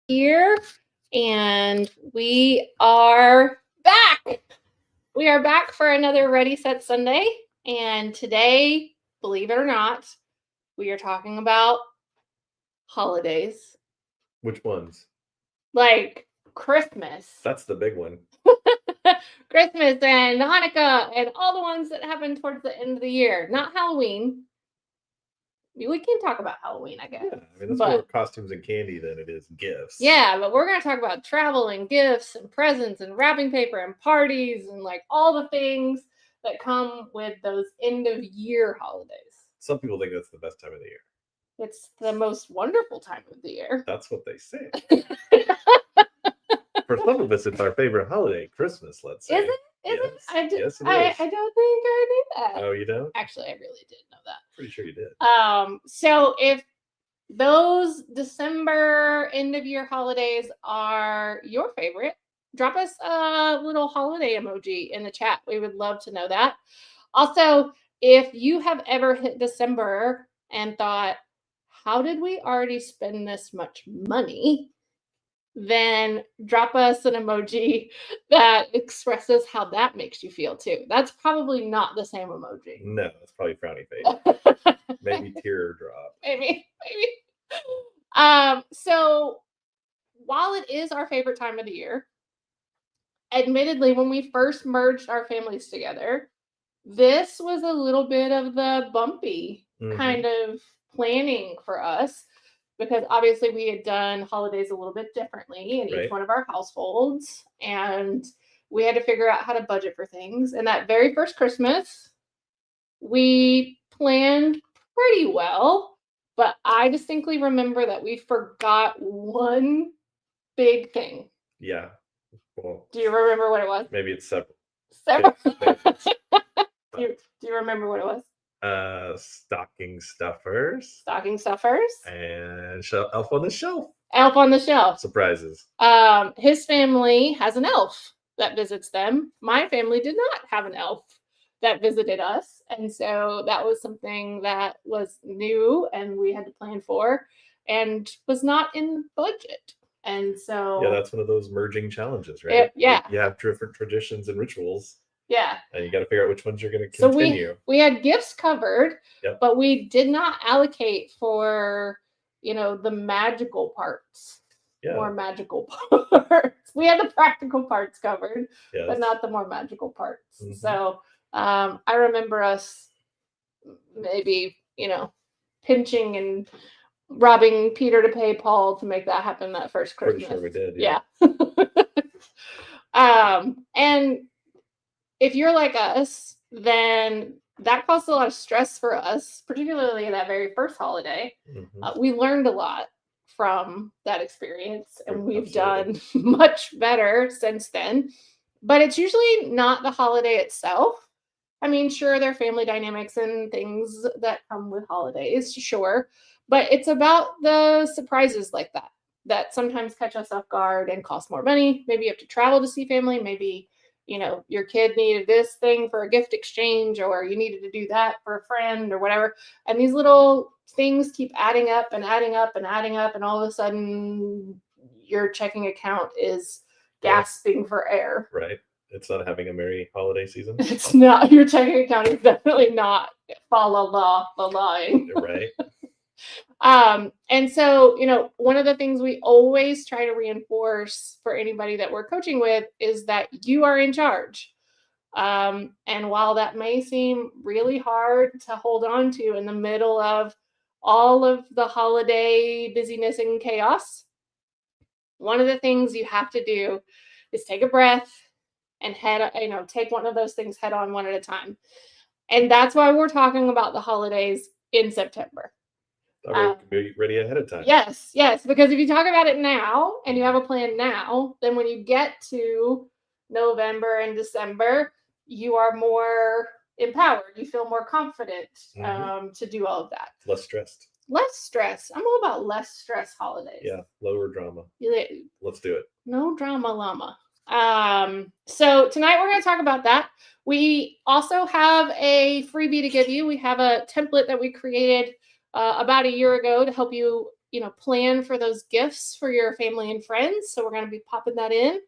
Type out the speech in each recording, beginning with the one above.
here, and we are back. We are back for another Ready Set Sunday, and today, believe it or not, we are talking about holidays Which ones? like Christmas. That's the big one. Christmas and Hanukkah and all the ones that happen towards the end of the year. Not Halloween. We can talk about Halloween, I guess. Yeah, I mean, that's more costumes and candy than it is gifts. Yeah, but we're going to talk about travel and gifts and presents and wrapping paper and parties and like all the things that come with those end of year holidays. Some people think that's the best time of the year. It's the most wonderful time of the year. That's what they say. For some of us, it's our favorite holiday, Christmas, let's say. Is it? Is yes. it? I yes, it is. I don't think I knew that. Oh, you don't? Actually, I really did know that. Pretty sure you did. So if those December end of year holidays are your favorite, drop us a little holiday emoji in the chat. We would love to know that. Also, if you have ever hit December and thought, how did we already spend this much money? Then drop us an emoji that expresses how that makes you feel too. That's probably not the same emoji. No, it's probably frowny face. Maybe teardrop. Maybe. So while it is our favorite time of the year, admittedly, when we first merged our families together, this was a little bit of the bumpy kind of planning for us, because obviously we had done holidays a little bit differently in each one of our households, and we had to figure out how to budget for things. And that very first Christmas, we planned pretty well, but I distinctly remember that we forgot one big thing. Yeah. Well, do you remember what it was? Maybe it's several. Do you remember what it was? Stocking stuffers. Stocking stuffers. And Elf on the Shelf. Elf on the Shelf. Surprises. His family has an elf that visits them. My family did not have an elf that visited us. And so that was something that was new and we had to plan for and was not in budget. And so... Yeah, that's one of those merging challenges, right? Yeah. You have different traditions and rituals. Yeah. And you got to figure out which ones you're going to continue. So we had gifts covered, but we did not allocate for, the magical parts. Yeah. More magical parts. We had the practical parts covered, but not the more magical parts. Mm-hmm. So I remember us maybe, pinching and robbing Peter to pay Paul to make that happen that first Christmas. Pretty sure we did. Yeah. And if you're like us, then that caused a lot of stress for us, particularly that very first holiday. Mm-hmm. We learned a lot from that experience, and we've done much better since then. But it's usually not the holiday itself. I mean, sure, there are family dynamics and things that come with holidays, sure. But it's about the surprises like that sometimes catch us off guard and cost more money. Maybe you have to travel to see family. Maybe, your kid needed this thing for a gift exchange, or you needed to do that for a friend or whatever. And these little things keep adding up and adding up and adding up. And all of a sudden your checking account is gasping for air. Right. It's not having a merry holiday season. It's not. Your checking account is definitely not following. Right. And so, one of the things we always try to reinforce for anybody that we're coaching with is that you are in charge. And while that may seem really hard to hold on to in the middle of all of the holiday busyness and chaos, one of the things you have to do is take a breath and take one of those things head on, one at a time. And that's why we're talking about the holidays in September. Be ready ahead of time. Yes, because if you talk about it now and you have a plan now, then when you get to November and December, you are more empowered. You feel more confident to do all of that. Less stressed. Less stress. I'm all about less stress holidays. Yeah, lower drama. Let's do it. No drama llama. So tonight we're going to talk about that. We also have a freebie to give you. We have a template that we created about a year ago to help you plan for those gifts for your family and friends. So we're going to be popping that in.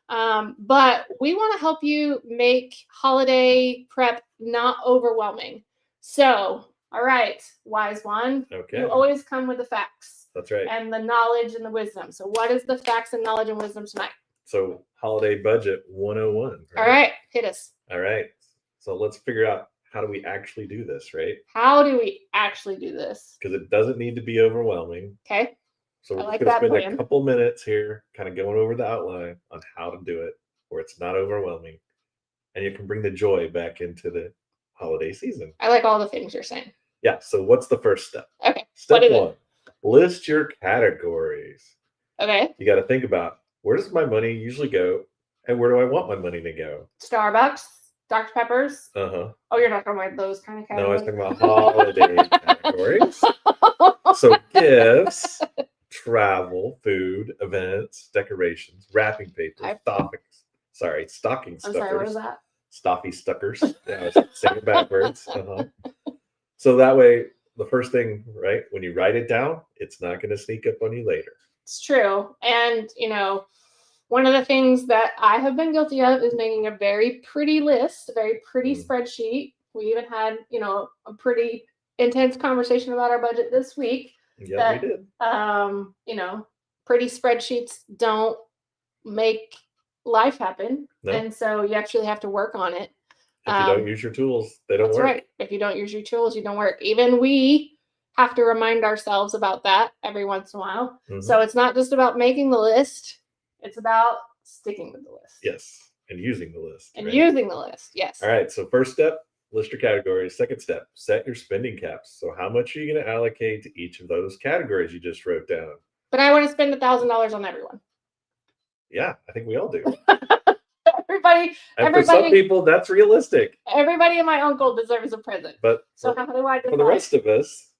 But we want to help you make holiday prep not overwhelming. So, all right, wise one, Okay. you always come with the facts. That's right. And the knowledge and the wisdom. So what is the facts and knowledge and wisdom tonight? So holiday budget 101. All right, hit us. All right. So let's figure out, how do we actually do this, right? How do we actually do this? Because it doesn't need to be overwhelming. Okay. So we're like going to spend plan. a couple minutes here kind of going over the outline on how to do it where it's not overwhelming. And you can bring the joy back into the holiday season. I like all the things you're saying. Yeah. So what's the first step? Okay. Step one, list your categories. Okay. You got to think about, where does my money usually go? And where do I want my money to go? Starbucks, Dr. Peppers. Uh-huh. Oh, you're not talking about those kind of categories? No, I was talking about holiday categories. So gifts, travel, food, events, decorations, wrapping paper, stocking stuffers. I'm sorry, what is that? Stuffy stuckers. Yeah, I was saying it backwards. So that way, the first thing, right, when you write it down, it's not going to sneak up on you later. It's true. And, one of the things that I have been guilty of is making a very pretty list, a very pretty spreadsheet. We even had, a pretty intense conversation about our budget this week. Yeah, we did. Pretty spreadsheets don't make life happen. No. And so you actually have to work on it. If you don't use your tools, they don't work. That's right. If you don't use your tools, you don't work. Even we have to remind ourselves about that every once in a while. Mm-hmm. So it's not just about making the list. It's about sticking with the list. Yes. And using the list. Using the list. Yes. All right. So first step, list your categories. Second step, set your spending caps. So how much are you going to allocate to each of those categories you just wrote down? But I want to spend $1,000 on everyone. Yeah, I think we all do. Everybody. For some people, that's realistic. Everybody and my uncle deserves a present. But so how do I decide? For the rest of us,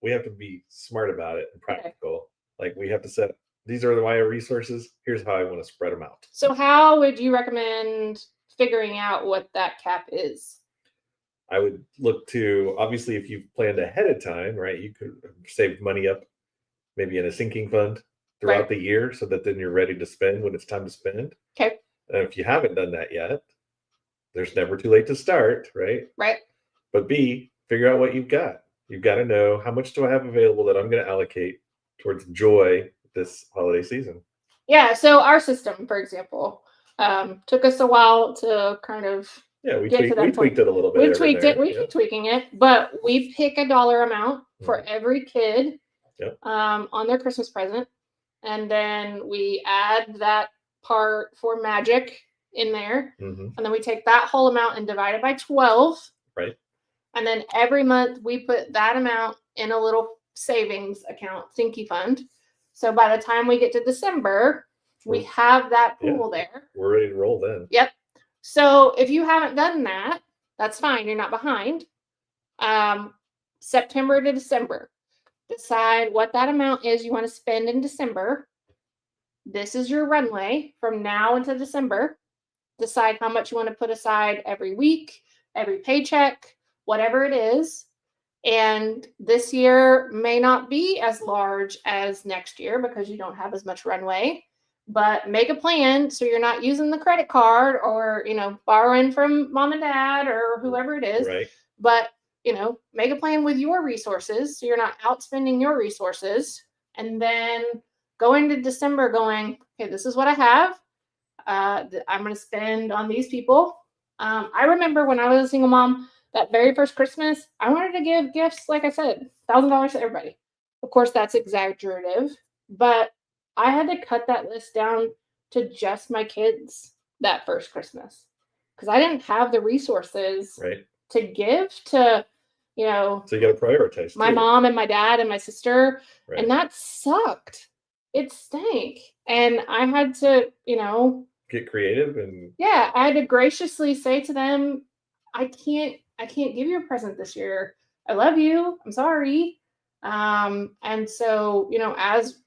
we have to be smart about it and practical. Okay. Like we have to set, these are my resources. Here's how I want to spread them out. So how would you recommend figuring out what that cap is? I would look to, obviously, if you've planned ahead of time, right, you could save money up maybe in a sinking fund throughout the year so that then you're ready to spend when it's time to spend. Okay. And if you haven't done that yet, there's never too late to start, right? Right. But B, figure out what you've got. You've got to know, how much do I have available that I'm going to allocate towards joy this holiday season? Yeah. So our system, for example, took us a while to kind of we tweaked it a little bit. We tweaked it. We keep tweaking it, but we pick a dollar amount for every kid on their Christmas present, and then we add that part for magic in there, and then we take that whole amount and divide it by 12. Right. And then every month we put that amount in a little savings account, Stinky Fund. So by the time we get to December, we have that pool there. We're ready to roll then. Yep. So if you haven't done that, that's fine. You're not behind. September to December, decide what that amount is you want to spend in December. This is your runway from now until December. Decide how much you want to put aside every week, every paycheck, whatever it is. And this year may not be as large as next year because you don't have as much runway. But make a plan so you're not using the credit card or, borrowing from mom and dad or whoever it is. Right. But, make a plan with your resources so you're not outspending your resources. And then go into December going, okay, this is what I have. I'm going to spend on these people. I remember when I was a single mom, that very first Christmas, I wanted to give gifts, like I said, $1,000 to everybody. Of course, that's exaggerative, but I had to cut that list down to just my kids that first Christmas because I didn't have the resources to give to, So you got to prioritize my mom and my dad and my sister. Right. And that sucked. It stank. And I had to, get creative and I had to graciously say to them, I can't give you a present this year. I love you. I'm sorry. And so, as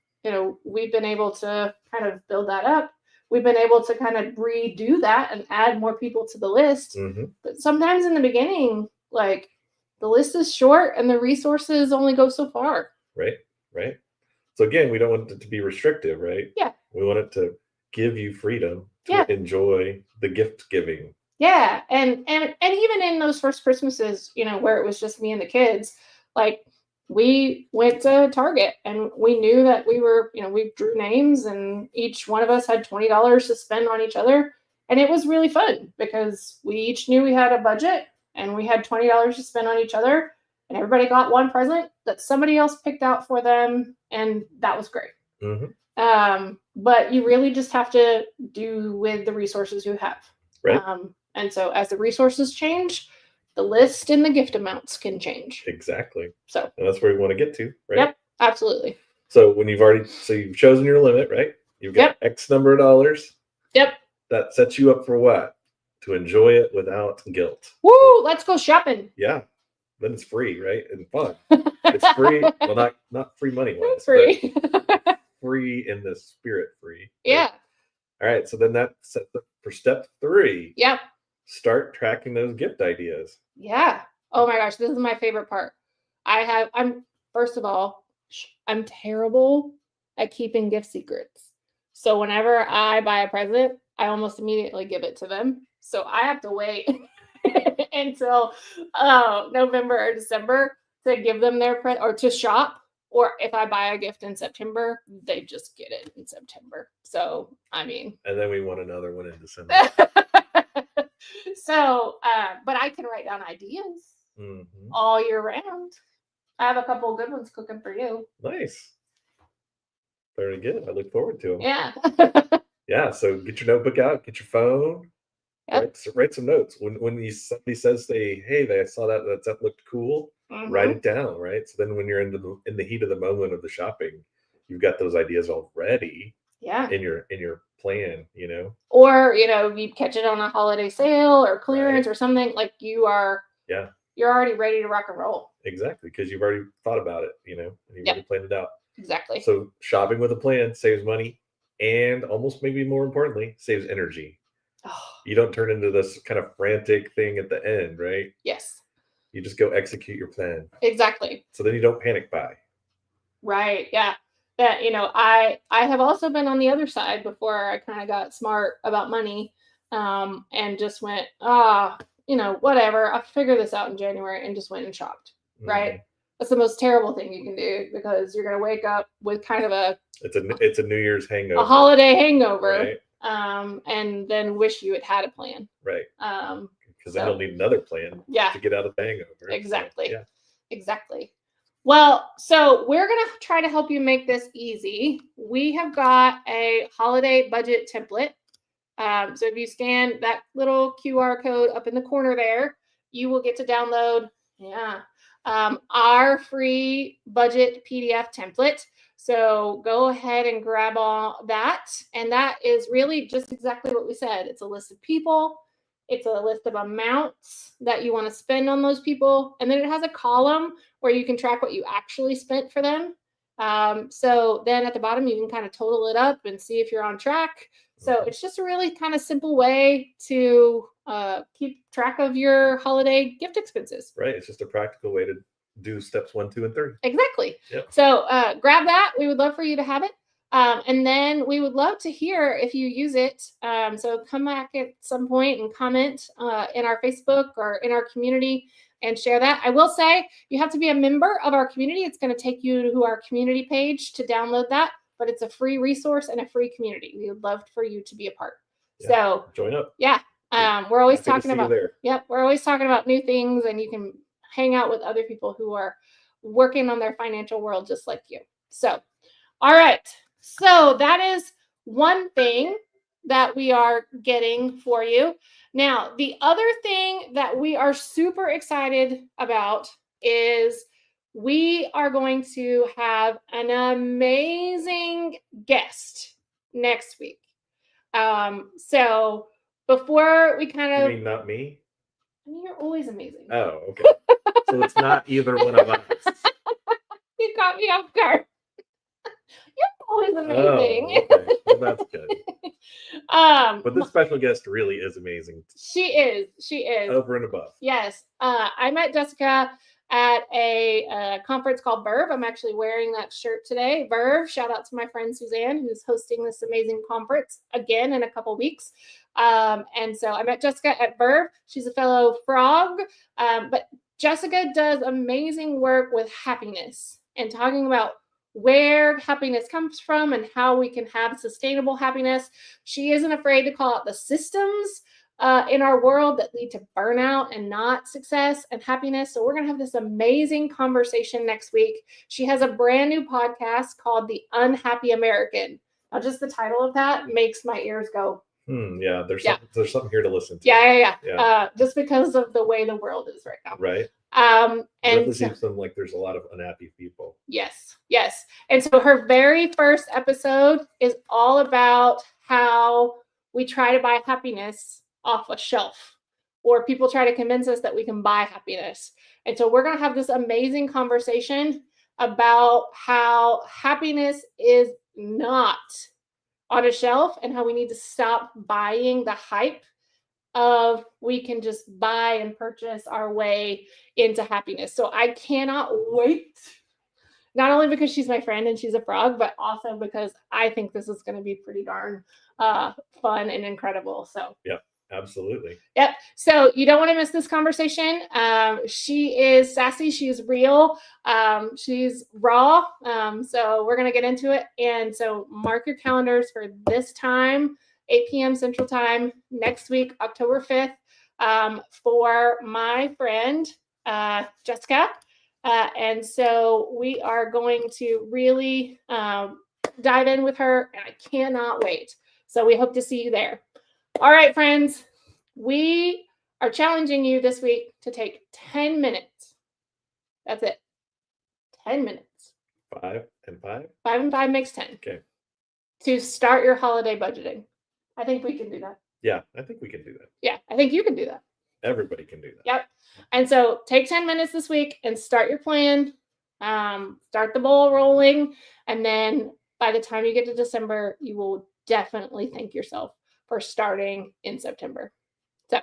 we've been able to kind of build that up. We've been able to kind of redo that and add more people to the list. Mm-hmm. But sometimes in the beginning, like the list is short and the resources only go so far. Right. So again, we don't want it to be restrictive, right? Yeah. We want it to give you freedom to Yeah. enjoy the gift giving. Yeah, and even in those first Christmases, where it was just me and the kids, like we went to Target and we knew that we were, we drew names and each one of us had $20 to spend on each other. And it was really fun because we each knew we had a budget and we had $20 to spend on each other. And everybody got one present that somebody else picked out for them. And that was great. Mm-hmm. But you really just have to do with the resources you have. Right. And so as the resources change, the list and the gift amounts can change. Exactly. So and that's where we want to get to, right? Yep, absolutely. So when you've chosen your limit, right? You've got X number of dollars. Yep. That sets you up for what? To enjoy it without guilt. Woo! Let's go shopping. Yeah. Then it's free, right? And fun. It's free. Well, not free money wise. Free. Free in the spirit free. Right? Yeah. All right. So then that sets up for step 3. Yep. Start tracking those gift ideas. Yeah. Oh my gosh, this is my favorite part. First of all, I'm terrible at keeping gift secrets. So whenever I buy a present, I almost immediately give it to them. So I have to wait until November or December to give them their present or to shop. Or if I buy a gift in September, they just get it in September. So, I mean. And then we want another one in December. So, but I can write down ideas all year round. I have a couple of good ones cooking for you. Nice. Very good. I look forward to them. Yeah. Yeah. So get your notebook out, get your phone, write some notes. When somebody says, hey, I saw that looked cool, write it down, right? So then when you're in the heat of the moment of the shopping, you've got those ideas already. Yeah. In your plan, Or, you catch it on a holiday sale or clearance or something, like you're already ready to rock and roll. Exactly, because you've already thought about it, and you've already planned it out. Exactly. So shopping with a plan saves money and almost maybe more importantly, saves energy. Oh. You don't turn into this kind of frantic thing at the end, right? Yes. You just go execute your plan. Exactly. So then you don't panic buy. Right. Yeah. That, I have also been on the other side before I kind of got smart about money, and just went, whatever, I'll figure this out in January, and just went and shopped. Right. That's the most terrible thing you can do because you're going to wake up with kind of it's a New Year's hangover, a holiday hangover, right? And then wish you had a plan. Right. Because then you'll need another plan to get out of the hangover. Exactly. So, yeah. Exactly. Well, so we're going to try to help you make this easy. We have got a holiday budget template. So if you scan that little QR code up in the corner there, you will get to download our free budget PDF template. So go ahead and grab all that. And that is really just exactly what we said. It's a list of people. It's a list of amounts that you want to spend on those people. And then it has a column where you can track what you actually spent for them. So then at the bottom, you can kind of total it up and see if you're on track. So it's just a really kind of simple way to keep track of your holiday gift expenses. Right. It's just a practical way to do steps 1, 2, and 3. Exactly. Yep. So grab that. We would love for you to have it. And then we would love to hear if you use it. So come back at some point and comment in our Facebook or in our community and share that. I will say you have to be a member of our community. It's going to take you to our community page to download that, but it's a free resource and a free community. We would love for you to be a part. Yeah. So join up. Yeah. We're always talking about, yep. We're always talking about new things, and you can hang out with other people who are working on their financial world just like you. So, all right. So that is one thing that we are getting for you. Now, the other thing that we are super excited about is we are going to have an amazing guest next week. So before we kind of... You mean not me? I mean, you're always amazing. Oh, okay. So it's not either one of us. You caught me off guard. You're always amazing. Oh, okay. Well, that's good. But this special guest really is amazing. She is. Over and above. Yes. I met Jessica at a conference called Verve. I'm actually wearing that shirt today. Verve, shout out to my friend Suzanne, who's hosting this amazing conference again in a couple weeks. And so I met Jessica at Verve. She's a fellow frog, but Jessica does amazing work with happiness and talking about where happiness comes from and how we can have sustainable happiness. She isn't afraid to call out the systems in our world that lead to burnout and not success and happiness. So we're going to have this amazing conversation next week. She has a brand new podcast called The Unhappy American. Now, just the title of that makes my ears go. Yeah, there's something here to listen to. Yeah. Just because of the way the world is right now. Right. And it seems like there's a lot of unhappy people. Yes. And so her very first episode is all about how we try to buy happiness off a shelf, or people try to convince us that we can buy happiness. And so we're going to have this amazing conversation about how happiness is not on a shelf and how we need to stop buying the hype of we can just buy and purchase our way into happiness. So I cannot wait, not only because she's my friend and she's a frog, but also because I think this is going to be pretty darn fun and incredible. So yep, absolutely. Yep. So you don't want to miss this conversation. She is sassy. She's real. She's raw. So we're going to get into it. And so mark your calendars for this time, 8 p.m. Central Time next week, October 5th, for my friend, Jessica. And so we are going to really dive in with her, and I cannot wait. So we hope to see you there. All right, friends, we are challenging you this week to take 10 minutes. That's it. 10 minutes. 5 and 5? 5 and 5 makes 10. Okay. To start your holiday budgeting. I think we can do that. Yeah, I think we can do that. Yeah, I think you can do that. Everybody can do that. Yep. And so take 10 minutes this week and start your plan. Start the ball rolling. And then by the time you get to December, you will definitely thank yourself for starting in September. So,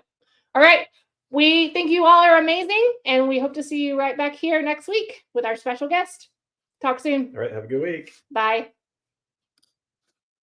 all right. We think you all are amazing. And we hope to see you right back here next week with our special guest. Talk soon. All right. Have a good week. Bye.